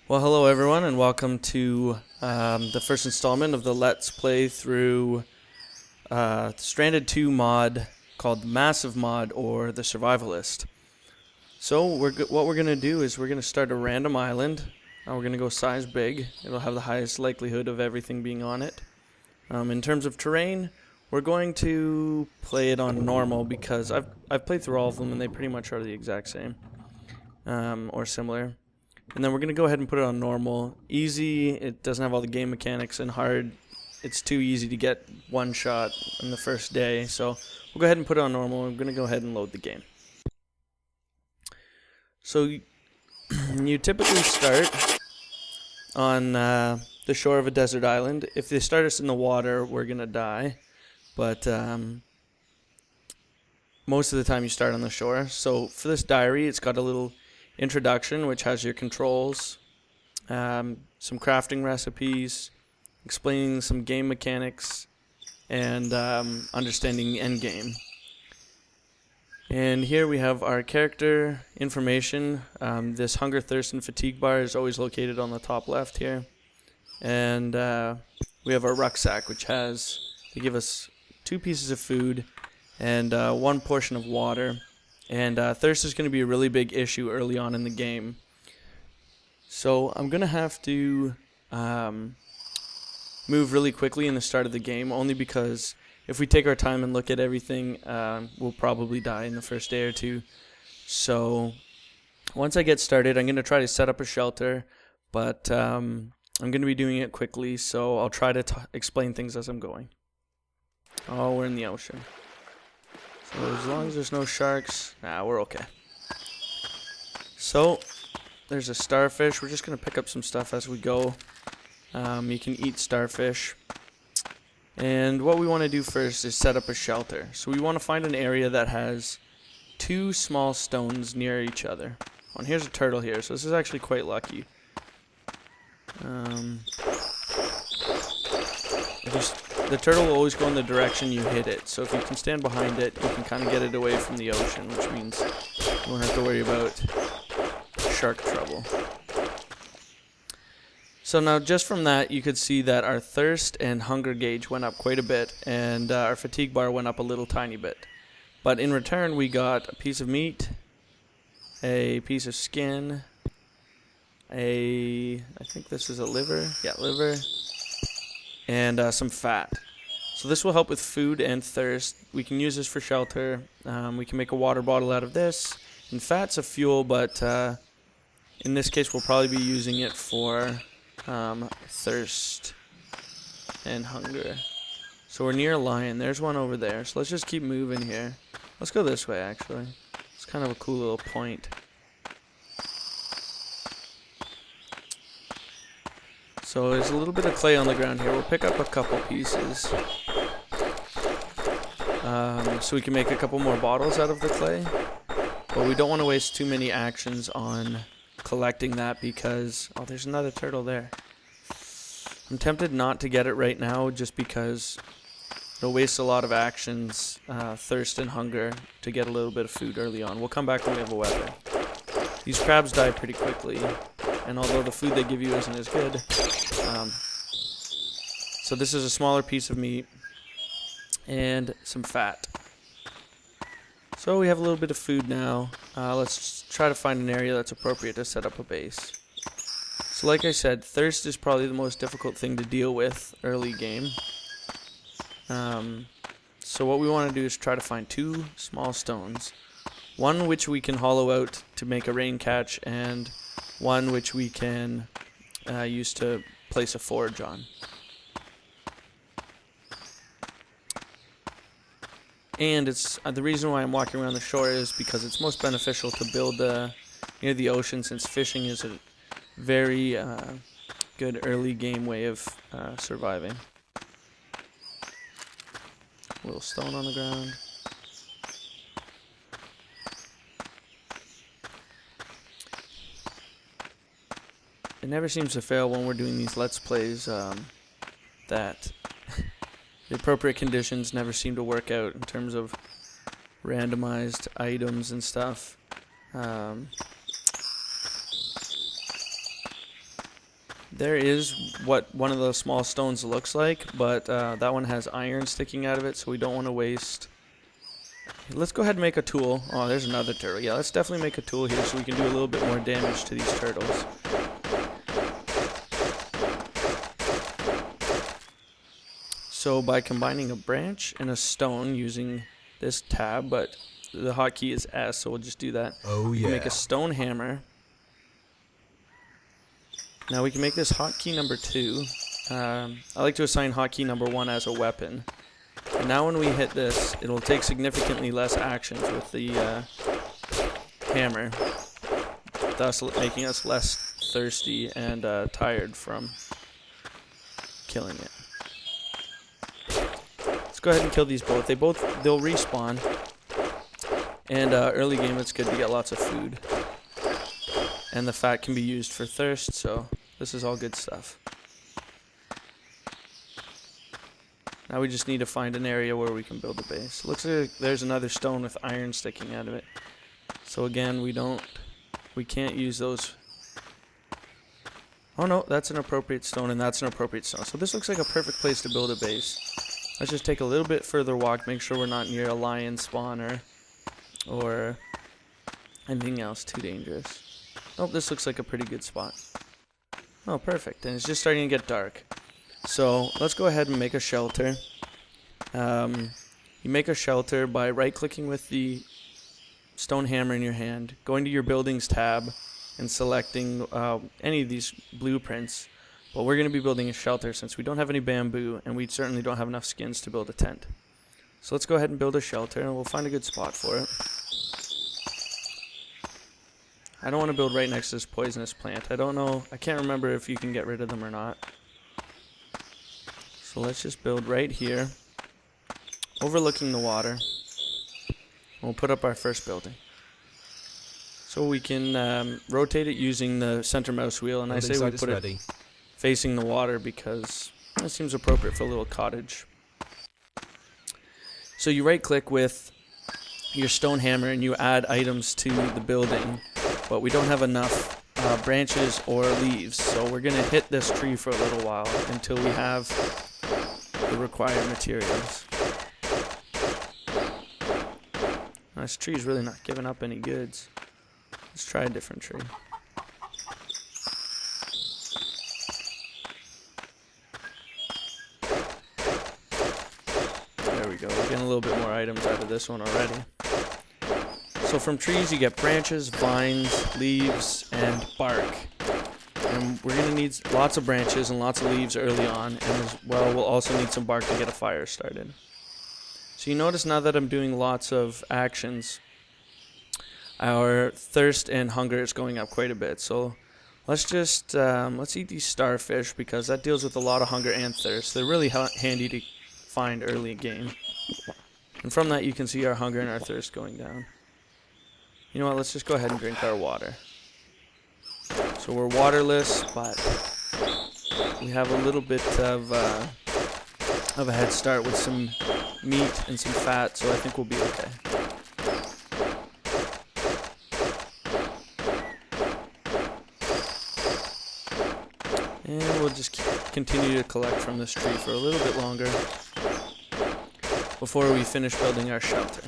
Well, hello everyone, and welcome to the first installment of the Let's Play through Stranded 2 mod called the Massive Mod or the Survivalist. So what we're going to do is we're going to start a random island. We're going to go size big. It'll have the highest likelihood of everything being on it. In terms of terrain, we're going to play it on normal because I've played through all of them and they pretty much are the exact same or similar. And then we're going to go ahead and put it on normal. Easy, it doesn't have all the game mechanics, and hard, it's too easy to get one shot in the first day. So we'll go ahead and put it on normal. I'm going to go ahead and load the game. So you typically start on the shore of a desert island. If they start us in the water, we're going to die. But most of the time you start on the shore. So for this diary, it's got a little introduction, which has your controls, some crafting recipes, explaining some game mechanics, and understanding the end game. And here we have our character information. This hunger, thirst, and fatigue bar is always located on the top left here. And we have our rucksack, which they give us 2 pieces of food and 1 portion of water. And thirst is going to be a really big issue early on in the game. So I'm going to have to move really quickly in the start of the game, only because if we take our time and look at everything, we'll probably die in the first day or 2. So once I get started, I'm going to try to set up a shelter, but I'm going to be doing it quickly, so I'll try to explain things as I'm going. Oh, we're in the ocean. So as long as there's no sharks, we're okay. So there's a starfish. We're just going to pick up some stuff as we go. You can eat starfish. And what we want to do first is set up a shelter. So we want to find an area that has 2 small stones near each other. And here's a turtle here, so this is actually quite lucky. The turtle will always go in the direction you hit it, so if you can stand behind it, you can kind of get it away from the ocean, which means you won't have to worry about shark trouble. So now just from that, you could see that our thirst and hunger gauge went up quite a bit, and our fatigue bar went up a little tiny bit. But in return, we got a piece of meat, a piece of skin, I think this is a liver, liver, and some fat. So this will help with food and thirst. We can use this for shelter. We can make a water bottle out of this. And fat's a fuel, but in this case we'll probably be using it for thirst and hunger. So we're near a lion. There's one over there. So let's just keep moving here. Let's go this way, actually. It's kind of a cool little point. So there's a little bit of clay on the ground here. We'll pick up a couple pieces. So we can make a couple more bottles out of the clay. But we don't want to waste too many actions on collecting that because... Oh, there's another turtle there. I'm tempted not to get it right now just because it'll waste a lot of actions, thirst and hunger, to get a little bit of food early on. We'll come back when we have a weapon. These crabs die pretty quickly, and although the food they give you isn't as good... So this is a smaller piece of meat and some fat. So we have a little bit of food now. Let's try to find an area that's appropriate to set up a base. So like I said, thirst is probably the most difficult thing to deal with early game. So what we want to do is try to find 2 small stones. One which we can hollow out to make a rain catch, and one which we can use to place a forge on. And it's the reason why I'm walking around the shore is because it's most beneficial to build near the ocean, since fishing is a very good early game way of surviving. A little stone on the ground. It never seems to fail when we're doing these Let's Plays that the appropriate conditions never seem to work out in terms of randomized items and stuff. there is what one of those small stones looks like, but that one has iron sticking out of it, so we don't want to waste. Let's go ahead and make a tool. Oh, there's another turtle. Yeah, let's definitely make a tool here so we can do a little bit more damage to these turtles. So by combining a branch and a stone using this tab, but the hotkey is S, so we'll just do that. Oh yeah. We'll make a stone hammer. Now we can make this hotkey number 2. I like to assign hotkey number 1 as a weapon. And now when we hit this, it'll take significantly less actions with the hammer, thus making us less thirsty and tired from killing it. Let's go ahead and kill these both. They'll respawn. And early game, it's good to get lots of food. And the fat can be used for thirst, so this is all good stuff. Now we just need to find an area where we can build a base. Looks like there's another stone with iron sticking out of it. So again, we can't use those. Oh no, that's an appropriate stone and that's an appropriate stone. So this looks like a perfect place to build a base. Let's just take a little bit further walk, make sure we're not near a lion spawner or anything else too dangerous. Oh, this looks like a pretty good spot. Oh, perfect. And it's just starting to get dark. So let's go ahead and make a shelter. You make a shelter by right-clicking with the stone hammer in your hand, going to your buildings tab, and selecting any of these blueprints. But we're going to be building a shelter since we don't have any bamboo, and we certainly don't have enough skins to build a tent. So let's go ahead and build a shelter, and we'll find a good spot for it. I don't want to build right next to this poisonous plant. I don't know. I can't remember if you can get rid of them or not. So let's just build right here, overlooking the water. We'll put up our first building. So we can rotate it using the center mouse wheel, and I say we put it facing the water because it seems appropriate for a little cottage. So you right click with your stone hammer and you add items to the building, but we don't have enough branches or leaves, so we're going to hit this tree for a little while until we have the required materials. This tree is really not giving up any goods. Let's try a different tree. There we go. We're getting a little bit more items out of this one already. So from trees you get branches, vines, leaves, and bark. And we're going to need lots of branches and lots of leaves early on, and as well we'll also need some bark to get a fire started. So you notice now that I'm doing lots of actions, our thirst and hunger is going up quite a bit. So let's just let's eat these starfish because that deals with a lot of hunger and thirst. They're really handy to find early game. And from that you can see our hunger and our thirst going down. You know what, let's just go ahead and drink our water. So we're waterless, but we have a little bit of a head start with some meat and some fat, so I think we'll be okay. And we'll just continue to collect from this tree for a little bit longer before we finish building our shelter.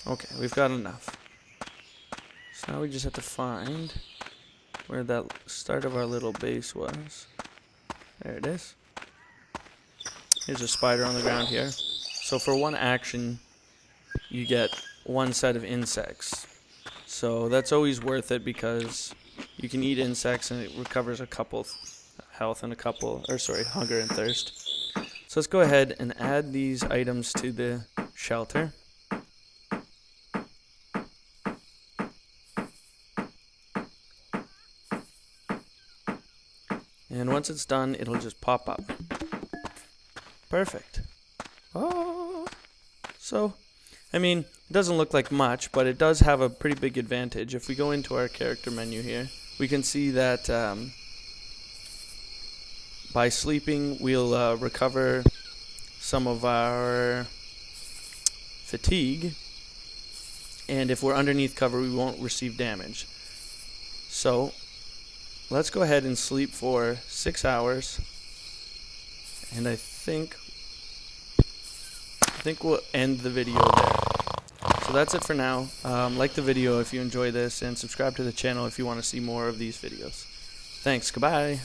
Okay, we've got enough. So now we just have to find where that start of our little base was. There it is. Here's a spider on the ground here. So for one action, you get one set of insects. So that's always worth it because you can eat insects and it recovers a couple health and hunger and thirst. So let's go ahead and add these items to the shelter. And once it's done, it'll just pop up. Perfect. Oh. So, I mean, it doesn't look like much, but it does have a pretty big advantage. If we go into our character menu here, we can see that by sleeping, we'll recover some of our fatigue. and if we're underneath cover, we won't receive damage. So let's go ahead and sleep for 6 hours, and I think we'll end the video there. So that's it for now. Like the video if you enjoy this, and subscribe to the channel if you want to see more of these videos. Thanks. Goodbye.